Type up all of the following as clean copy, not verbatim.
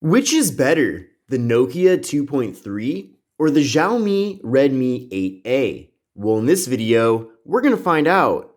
Which is better, the Nokia 2.3 or the Xiaomi Redmi 8A? Well, in this video, we're going to find out.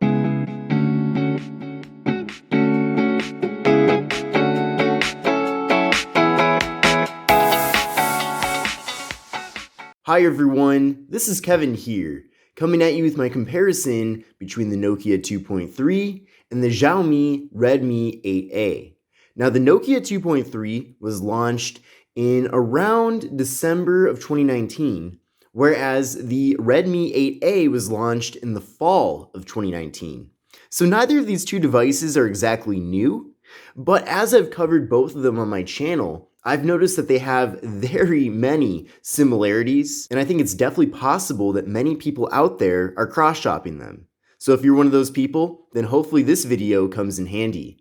Hi everyone, this is Kevin here, coming at you with my comparison between the Nokia 2.3 and the Xiaomi Redmi 8A. Now, the Nokia 2.3 was launched in around December of 2019, whereas the Redmi 8A was launched in the fall of 2019. So neither of these two devices are exactly new, but as I've covered both of them on my channel, I've noticed that they have very many similarities, and I think it's definitely possible that many people out there are cross-shopping them. So if you're one of those people, then hopefully this video comes in handy.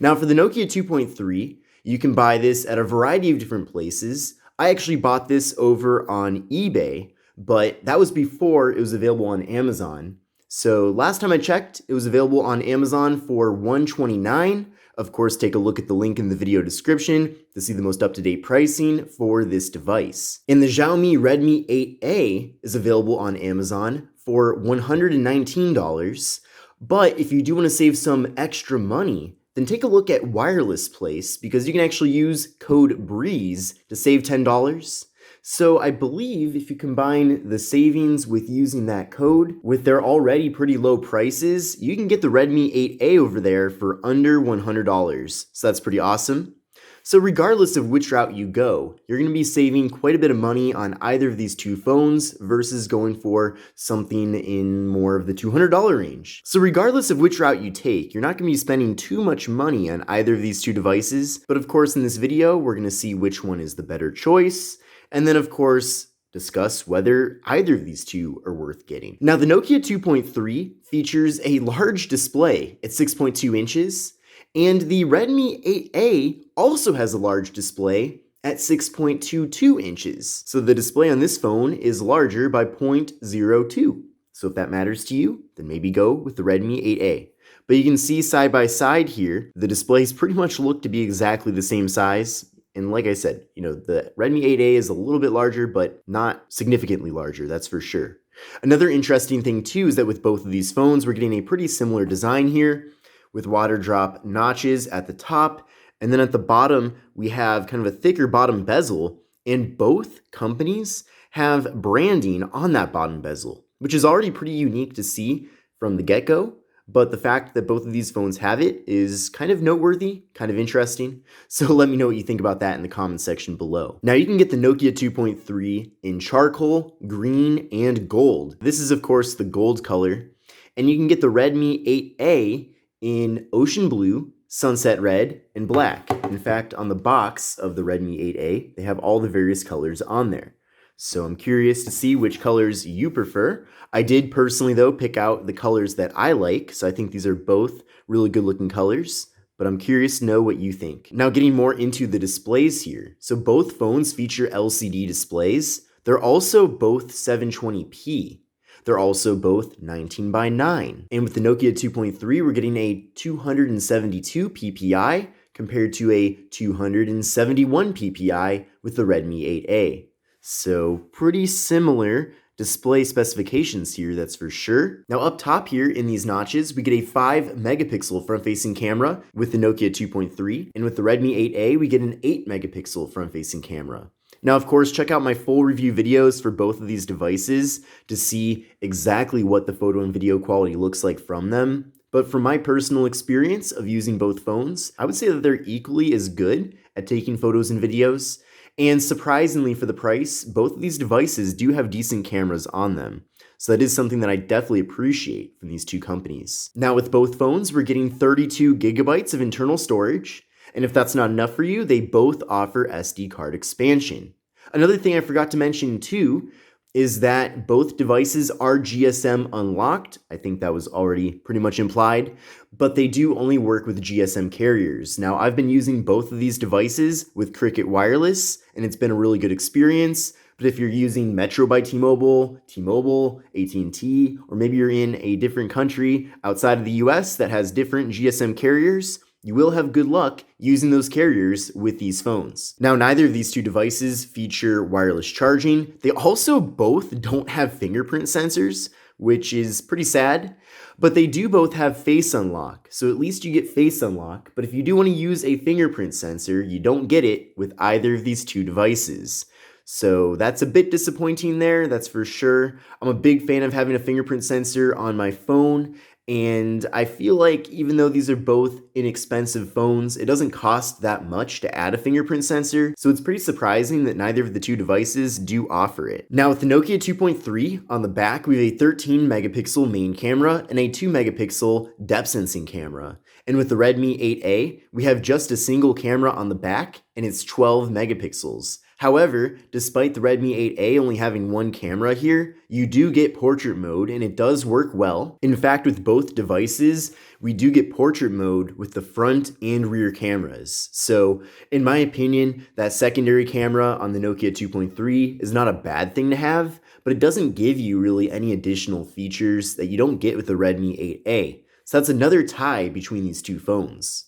Now for the Nokia 2.3, you can buy this at a variety of different places. I actually bought this over on eBay, but that was before it was available on Amazon. So last time I checked, it was available on Amazon for $129. Of course, take a look at the link in the video description to see the most up-to-date pricing for this device. And the Xiaomi Redmi 8A is available on Amazon for $119. But if you do want to save some extra money, then take a look at Wireless Place because you can actually use code BREEZE to save $10. So I believe if you combine the savings with using that code with their already pretty low prices, you can get the Redmi 8A over there for under $100. So that's pretty awesome. So regardless of which route you go, you're going to be saving quite a bit of money on either of these two phones versus going for something in more of the $200 range. So regardless of which route you take, you're not going to be spending too much money on either of these two devices. But of course, in this video, we're going to see which one is the better choice. And then of course, discuss whether either of these two are worth getting. Now the Nokia 2.3 features a large display at 6.2 inches. And the Redmi 8A also has a large display at 6.22 inches. So the display on this phone is larger by 0.02. So if that matters to you, then maybe go with the Redmi 8A. But you can see side by side here, the displays pretty much look to be exactly the same size. And like I said, the Redmi 8A is a little bit larger, but not significantly larger, that's for sure. Another interesting thing too is that with both of these phones, we're getting a pretty similar design here, with water drop notches at the top, and then at the bottom we have kind of a thicker bottom bezel, and both companies have branding on that bottom bezel, which is already pretty unique to see from the get-go, but the fact that both of these phones have it is kind of noteworthy, kind of interesting, so let me know what you think about that in the comment section below. Now you can get the Nokia 2.3 in charcoal, green, and gold. This is of course the gold color, and you can get the Redmi 8A in ocean blue, sunset red, and black. In fact, on the box of the Redmi 8A, they have all the various colors on there. So I'm curious to see which colors you prefer. I did personally, though, pick out the colors that I like, so I think these are both really good looking colors, but I'm curious to know what you think. Now getting more into the displays here. So both phones feature LCD displays. They're also both 720p. They're also both 19 by 9. And with the Nokia 2.3, we're getting a 272 ppi compared to a 271 ppi with the Redmi 8A. So pretty similar display specifications here, that's for sure. Now up top here in these notches, we get a 5 megapixel front-facing camera with the Nokia 2.3. And with the Redmi 8A, we get an 8 megapixel front-facing camera. Now, of course, check out my full review videos for both of these devices to see exactly what the photo and video quality looks like from them. But from my personal experience of using both phones, I would say that they're equally as good at taking photos and videos. And surprisingly for the price, both of these devices do have decent cameras on them. So that is something that I definitely appreciate from these two companies. Now with both phones, we're getting 32 gigabytes of internal storage. And if that's not enough for you, they both offer SD card expansion. Another thing I forgot to mention too is that both devices are GSM unlocked. I think that was already pretty much implied, but they do only work with GSM carriers. Now, I've been using both of these devices with Cricket Wireless, and it's been a really good experience. But if you're using Metro by T-Mobile, T-Mobile, AT&T, or maybe you're in a different country outside of the US that has different GSM carriers, you will have good luck using those carriers with these phones. Now, neither of these two devices feature wireless charging. They also both don't have fingerprint sensors, which is pretty sad, but they do both have face unlock. So at least you get face unlock, but if you do want to use a fingerprint sensor, you don't get it with either of these two devices. So that's a bit disappointing there, that's for sure. I'm a big fan of having a fingerprint sensor on my phone, and I feel like even though these are both inexpensive phones, it doesn't cost that much to add a fingerprint sensor, so it's pretty surprising that neither of the two devices do offer it. Now with the Nokia 2.3, on the back we have a 13 megapixel main camera and a 2 megapixel depth sensing camera. And with the Redmi 8A, we have just a single camera on the back and it's 12 megapixels. However, despite the Redmi 8A only having one camera here, you do get portrait mode and it does work well. In fact, with both devices, we do get portrait mode with the front and rear cameras. So, in my opinion, that secondary camera on the Nokia 2.3 is not a bad thing to have, but it doesn't give you really any additional features that you don't get with the Redmi 8A. So that's another tie between these two phones.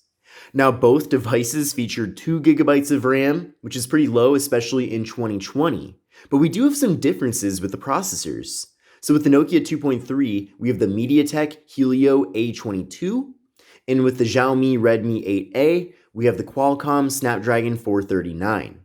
Now, both devices feature 2 gigabytes of RAM, which is pretty low, especially in 2020. But we do have some differences with the processors. So with the Nokia 2.3, we have the MediaTek Helio A22, and with the Xiaomi Redmi 8A, we have the Qualcomm Snapdragon 439.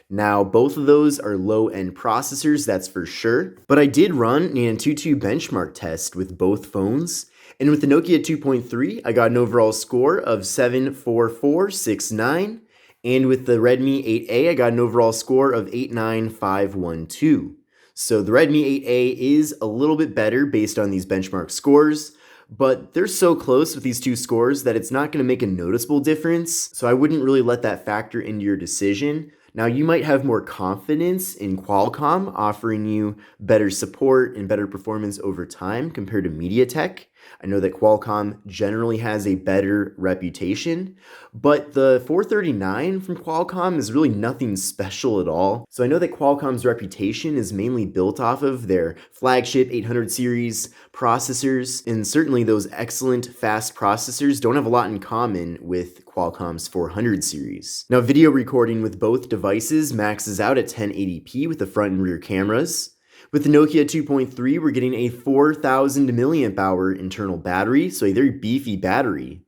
Now, both of those are low-end processors, that's for sure, but I did run an Antutu benchmark test with both phones, and with the Nokia 2.3, I got an overall score of 74469, and with the Redmi 8A, I got an overall score of 89512. So the Redmi 8A is a little bit better based on these benchmark scores, but they're so close with these two scores that it's not going to make a noticeable difference, so I wouldn't really let that factor into your decision. Now, you might have more confidence in Qualcomm offering you better support and better performance over time compared to MediaTek. I know that Qualcomm generally has a better reputation, but the 439 from Qualcomm is really nothing special at all. So I know that Qualcomm's reputation is mainly built off of their flagship 800 series processors, and certainly those excellent fast processors don't have a lot in common with Qualcomm's 400 series. Now, video recording with both devices maxes out at 1080p with the front and rear cameras. With the Nokia 2.3, we're getting a 4,000 milliamp hour internal battery, so a very beefy battery.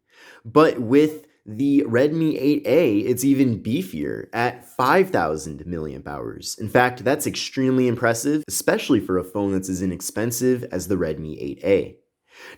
But with the Redmi 8A, it's even beefier at 5,000 milliamp hours. In fact, that's extremely impressive, especially for a phone that's as inexpensive as the Redmi 8A.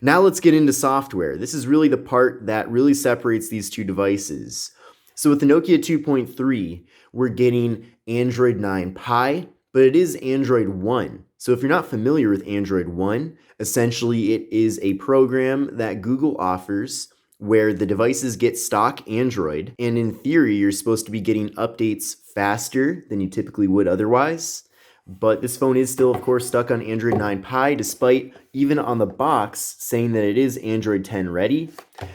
Now let's get into software. This is really the part that really separates these two devices. So with the Nokia 2.3, we're getting Android 9 Pie, but it is Android One. So if you're not familiar with Android One, essentially it is a program that Google offers where the devices get stock Android, and in theory, you're supposed to be getting updates faster than you typically would otherwise. But this phone is still, of course, stuck on Android 9 Pie, despite even on the box saying that it is Android 10 ready.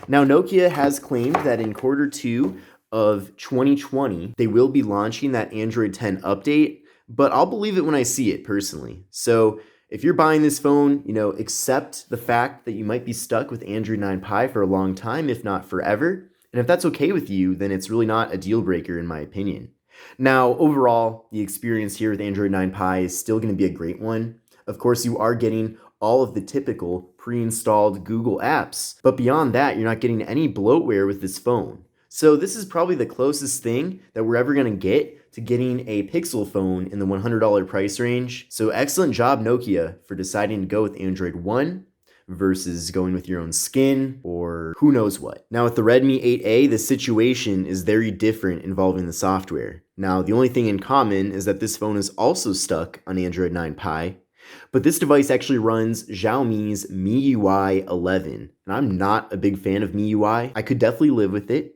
Now, Nokia has claimed that in Q2 of 2020, they will be launching that Android 10 update, but I'll believe it when I see it personally. So if you're buying this phone, accept the fact that you might be stuck with Android 9 Pie for a long time, if not forever. And if that's okay with you, then it's really not a deal breaker in my opinion. Now, overall, the experience here with Android 9 Pie is still going to be a great one. Of course, you are getting all of the typical pre-installed Google apps, but beyond that, you're not getting any bloatware with this phone. So this is probably the closest thing that we're ever going to get to getting a Pixel phone in the $100 price range. So excellent job, Nokia, for deciding to go with Android One versus going with your own skin or who knows what. Now with the Redmi 8A, the situation is very different involving the software. Now the only thing in common is that this phone is also stuck on Android 9 Pie, but this device actually runs Xiaomi's MIUI 11, and I'm not a big fan of MIUI. I could definitely live with it,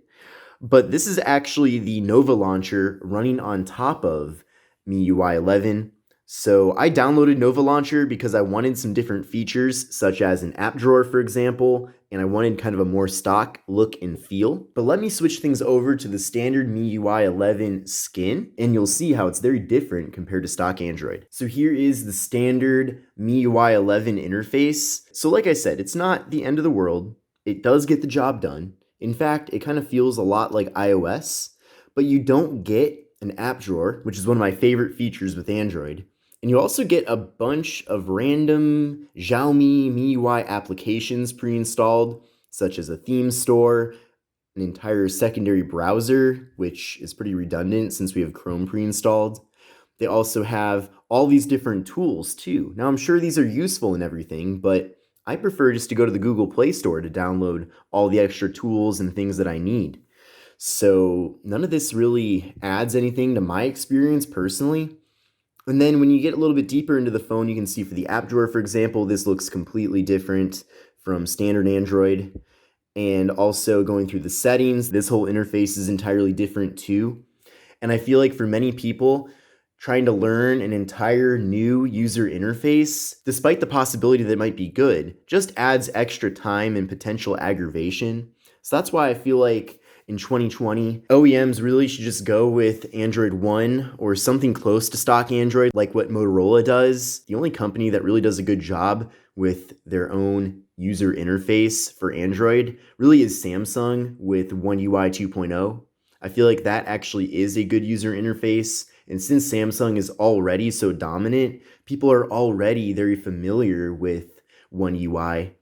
but this is actually the Nova launcher running on top of MIUI 11. So I downloaded Nova Launcher because I wanted some different features, such as an app drawer, for example, and I wanted kind of a more stock look and feel. But let me switch things over to the standard MIUI 11 skin, and you'll see how it's very different compared to stock Android. So here is the standard MIUI 11 interface. So like I said, it's not the end of the world. It does get the job done. In fact, it kind of feels a lot like iOS, but you don't get an app drawer, which is one of my favorite features with Android. And you also get a bunch of random Xiaomi MIUI applications pre-installed, such as a theme store, an entire secondary browser, which is pretty redundant since we have Chrome pre-installed. They also have all these different tools too. Now, I'm sure these are useful and everything, but I prefer just to go to the Google Play Store to download all the extra tools and things that I need. So none of this really adds anything to my experience personally. And then when you get a little bit deeper into the phone, you can see for the app drawer, for example, this looks completely different from standard Android. And also going through the settings, this whole interface is entirely different too. And I feel like for many people, trying to learn an entire new user interface, despite the possibility that it might be good, just adds extra time and potential aggravation. So that's why I feel like in 2020, OEMs really should just go with Android One or something close to stock Android, like what Motorola does. The only company that really does a good job with their own user interface for Android really is Samsung with One UI 2.0. I feel like that actually is a good user interface. And since Samsung is already so dominant, people are already very familiar with One UI.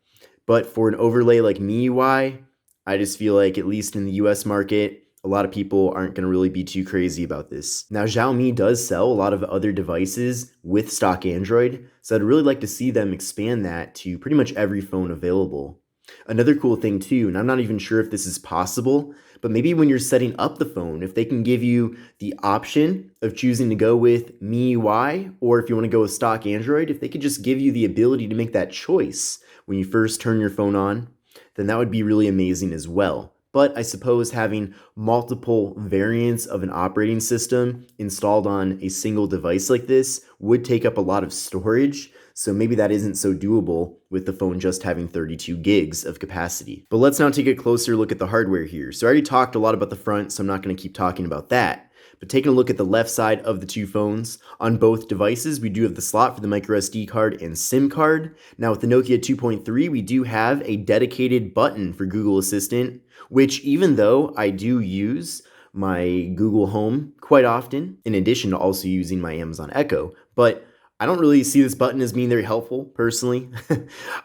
But for an overlay like MIUI, I just feel like, at least in the US market, a lot of people aren't going to really be too crazy about this. Now, Xiaomi does sell a lot of other devices with stock Android, so I'd really like to see them expand that to pretty much every phone available. Another cool thing too, and I'm not even sure if this is possible, but maybe when you're setting up the phone, if they can give you the option of choosing to go with MIUI, or if you want to go with stock Android, if they could just give you the ability to make that choice when you first turn your phone on, then that would be really amazing as well. But I suppose having multiple variants of an operating system installed on a single device like this would take up a lot of storage, so maybe that isn't so doable with the phone just having 32 gigs of capacity. But let's now take a closer look at the hardware here. So I already talked a lot about the front, so I'm not going to keep talking about that. But taking a look at the left side of the two phones, on both devices, we do have the slot for the microSD card and SIM card. Now with the Nokia 2.3, we do have a dedicated button for Google Assistant, which, even though I do use my Google Home quite often, in addition to also using my Amazon Echo, but I don't really see this button as being very helpful, personally.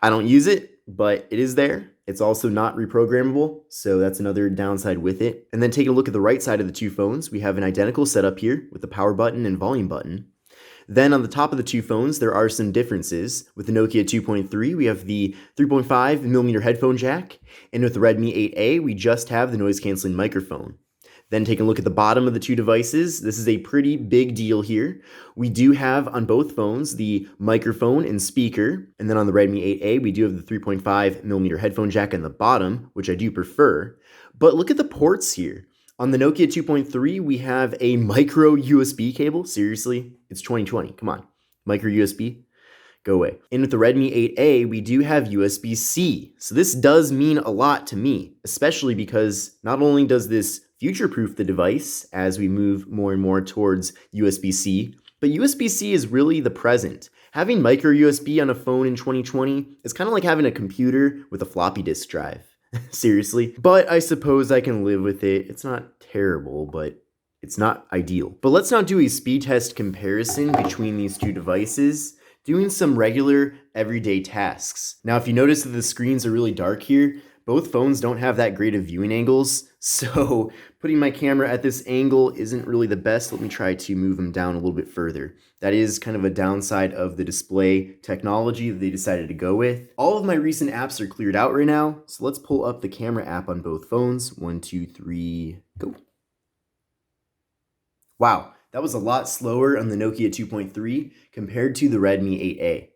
I don't use it, but it is there. It's also not reprogrammable, so that's another downside with it. And then taking a look at the right side of the two phones, we have an identical setup here with the power button and volume button. Then on the top of the two phones, there are some differences. With the Nokia 2.3, we have the 3.5mm headphone jack, and with the Redmi 8A, we just have the noise-canceling microphone. Then taking a look at the bottom of the two devices, this is a pretty big deal here. We do have on both phones the microphone and speaker, and then on the Redmi 8A, we do have the 3.5mm headphone jack on the bottom, which I do prefer. But look at the ports here. On the Nokia 2.3, we have a micro USB cable. Seriously? It's 2020. Come on. Micro USB? Go away. And with the Redmi 8A, we do have USB-C. So this does mean a lot to me, especially because not only does this future-proof the device as we move more and more towards USB-C, but USB-C is really the present. Having micro USB on a phone in 2020 is kind of like having a computer with a floppy disk drive. Seriously. But I suppose I can live with it. It's not terrible, but it's not ideal. But let's now do a speed test comparison between these two devices, doing some regular everyday tasks. Now, if you notice that the screens are really dark here, both phones don't have that great of viewing angles, so putting my camera at this angle isn't really the best. Let me try to move them down a little bit further. That is kind of a downside of the display technology that they decided to go with. All of my recent apps are cleared out right now, so let's pull up the camera app on both phones. 1, 2, 3, go. Wow, that was a lot slower on the Nokia 2.3 compared to the Redmi 8A.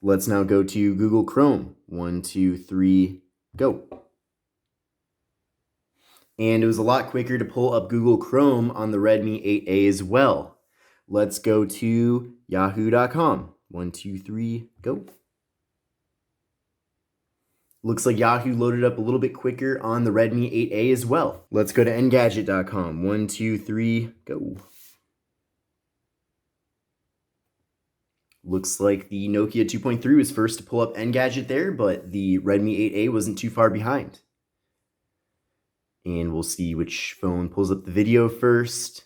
Let's now go to Google Chrome. 1, 2, 3, go. And it was a lot quicker to pull up Google Chrome on the Redmi 8A as well. Let's go to yahoo.com. 1, 2, 3, go. Looks like Yahoo loaded up a little bit quicker on the Redmi 8A as well. Let's go to engadget.com. 1, 2, 3, go. Looks like the Nokia 2.3 was first to pull up Engadget there, but the Redmi 8A wasn't too far behind. And we'll see which phone pulls up the video first.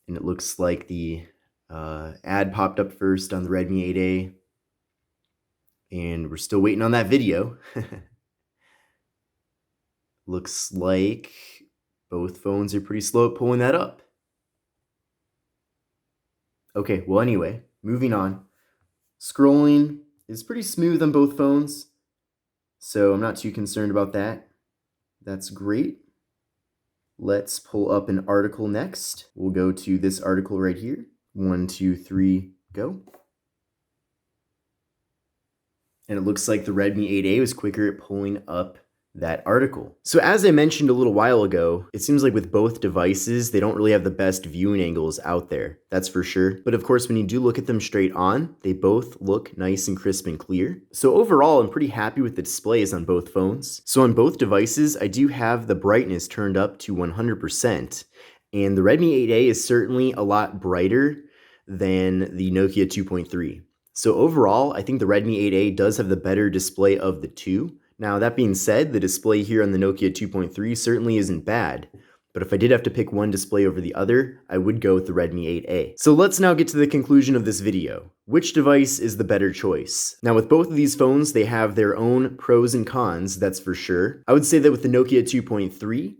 And it looks like the ad popped up first on the Redmi 8A. And we're still waiting on that video. Looks like both phones are pretty slow at pulling that up. Okay, well anyway, moving on. Scrolling is pretty smooth on both phones, so I'm not too concerned about that. That's great. Let's pull up an article next. We'll go to this article right here. 1, 2, 3, go. And it looks like the Redmi 8A was quicker at pulling up that article. So as I mentioned a little while ago, it seems like with both devices, they don't really have the best viewing angles out there, that's for sure. But of course, when you do look at them straight on, they both look nice and crisp and clear. So overall, I'm pretty happy with the displays on both phones. So on both devices, I do have the brightness turned up to 100%. And the Redmi 8A is certainly a lot brighter than the Nokia 2.3. So overall, I think the Redmi 8A does have the better display of the two. Now, that being said, the display here on the Nokia 2.3 certainly isn't bad, but if I did have to pick one display over the other, I would go with the Redmi 8A. So let's now get to the conclusion of this video. Which device is the better choice? Now, with both of these phones, they have their own pros and cons, that's for sure. I would say that with the Nokia 2.3,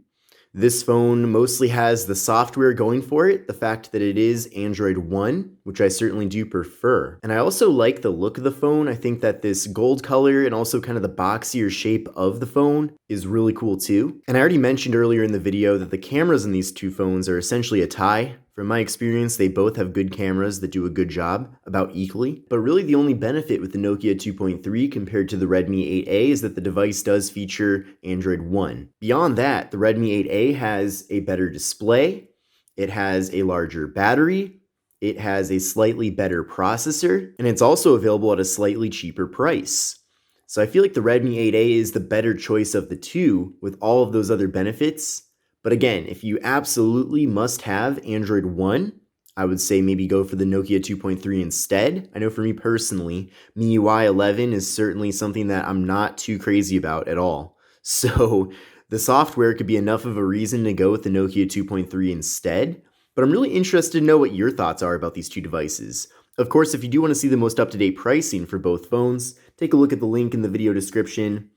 this phone mostly has the software going for it, the fact that it is Android 1, which I certainly do prefer. And I also like the look of the phone. I think that this gold color and also kind of the boxier shape of the phone is really cool too. And I already mentioned earlier in the video that the cameras in these two phones are essentially a tie. From my experience, they both have good cameras that do a good job, about equally. But really the only benefit with the Nokia 2.3 compared to the Redmi 8A is that the device does feature Android 1. Beyond that, the Redmi 8A has a better display, it has a larger battery, it has a slightly better processor, and it's also available at a slightly cheaper price. So I feel like the Redmi 8A is the better choice of the two with all of those other benefits. But again, if you absolutely must have Android 1, I would say maybe go for the Nokia 2.3 instead. I know for me personally, MIUI 11 is certainly something that I'm not too crazy about at all. So the software could be enough of a reason to go with the Nokia 2.3 instead. But I'm really interested to know what your thoughts are about these two devices. Of course, if you do want to see the most up-to-date pricing for both phones, take a look at the link in the video description.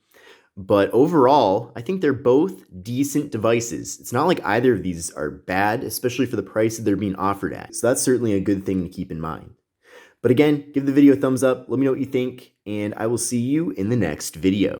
But overall, I think they're both decent devices. It's not like either of these are bad, especially for the price that they're being offered at. So that's certainly a good thing to keep in mind. But again, give the video a thumbs up, let me know what you think, and I will see you in the next video.